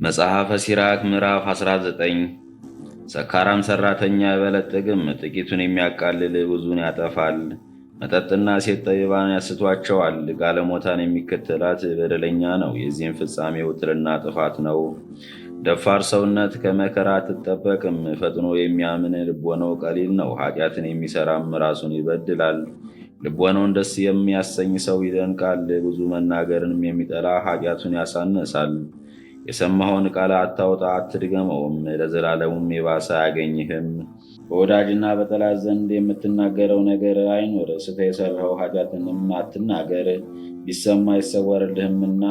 መጽሐፈ ሲራክ ምዕራፍ 19 ሰካራም ሠራተኛ አይበለጥግም፣ ጥቂቱን የሚያቃልል ብዙን ያጠፋል። መጠጥና ሴት ጠቢባን ያስቷቸዋል፣ ጋለሞታን የሚከተላት በደለኛ ነው። የዚህም ፍጻሜው ጥልና ጥፋት ነው። ደፋር ሰውነት ከመከራ አትጠበቅም፣ ፈጥኖ የሚያምን ልቦናው ቀሊል ነው። ኃጢአትን የሚሠራም ራሱን ይበድላል። ልቦናውን ደስ የሚያሰኝ ሰው ይደንቃል፣ ብዙ መናገርንም የሚጠላ ኃጢአቱን ያሳንሳል። የሰማኸውን ቃል አታውጣ አትድገመውም፣ ለዘላለሙም የባሰ አያገኝህም። በወዳጅና በጠላት ዘንድ የምትናገረው ነገር አይኖር። ስተህ የሠራኸው ኃጢአትንም አትናገር፣ ቢሰማ አይሰወርልህምና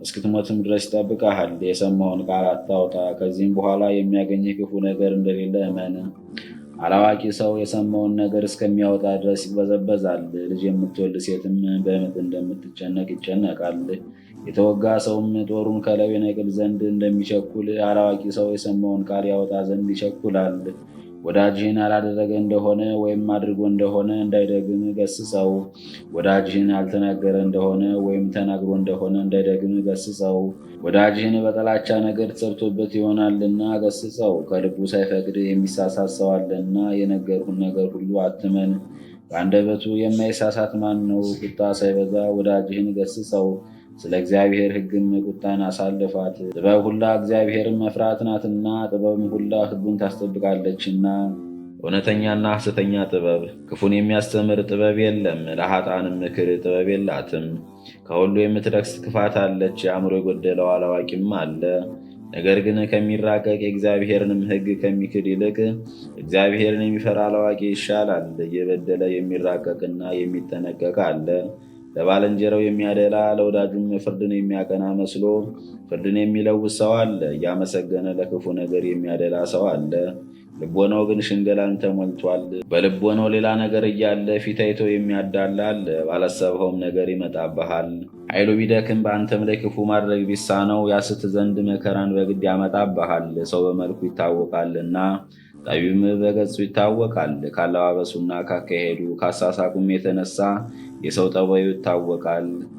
እስክትሞትም ድረስ ይጠብቅሃል። የሰማኸውን ቃል አታውጣ፣ ከዚህም በኋላ የሚያገኝህ ክፉ ነገር እንደሌለ እመን። አላዋቂ ሰው የሰማውን ነገር እስከሚያወጣ ድረስ ይበዘበዛል። ልጅ የምትወልድ ሴትም በምጥ እንደምትጨነቅ ይጨነቃል። የተወጋ ሰውም ጦሩን ከለው ይነቅል ዘንድ እንደሚቸኩል አላዋቂ ሰው የሰማውን ቃል ያወጣ ዘንድ ይቸኩላል። ወዳጅህን ያላደረገ እንደሆነ ወይም አድርጎ እንደሆነ እንዳይደግም ገስጸው። ወዳጅህን ያልተናገረ እንደሆነ ወይም ተናግሮ እንደሆነ እንዳይደግም ገስጸው። ወዳጅህን በጥላቻ ነገር ተሰርቶበት ይሆናልና ገስጸው። ከልቡ ሳይፈቅድ የሚሳሳት ሰው አለና የነገርሁን ነገር ሁሉ አትመን። በአንደበቱ የማይሳሳት ማን ነው? ቁጣ ሳይበዛ ወዳጅህን ገስጸው። ስለ እግዚአብሔር ሕግም ቁጣን አሳልፋት። ጥበብ ሁላ እግዚአብሔርን መፍራት ናትና፣ ጥበብም ሁላ ሕጉን ታስጠብቃለችና። እውነተኛና ሐሰተኛ ጥበብ ክፉን የሚያስተምር ጥበብ የለም። ለኃጥአንም ምክር ጥበብ የላትም። ከሁሉ የምትረክስ ክፋት አለች፣ አእምሮ የጎደለው አላዋቂም አለ። ነገር ግን ከሚራቀቅ የእግዚአብሔርንም ሕግ ከሚክድ ይልቅ እግዚአብሔርን የሚፈራ አላዋቂ ይሻላል። እየበደለ የሚራቀቅና የሚጠነቀቅ አለ። ለባልንጀራው የሚያደላ ለወዳጁም ፍርድን የሚያቀና መስሎ ፍርድን የሚለውጥ ሰው አለ። እያመሰገነ ለክፉ ነገር የሚያደላ ሰው አለ። ልቦናው ግን ሽንገላን ተሞልቷል። በልቦናው ሌላ ነገር እያለ ፊት አይቶ የሚያዳላ አለ። ባላሰብኸውም ነገር ይመጣብሃል። ኃይሉ ቢደክም በአንተም ላይ ክፉ ማድረግ ቢሳነው ያስት ዘንድ መከራን በግድ ያመጣብሃል። ሰው በመልኩ ይታወቃልና ጠቢብም በገጹ ይታወቃል። ካለባበሱና ካካሄዱ ካሳሳቁም የተነሳ የሰው ጠባዩ ይታወቃል።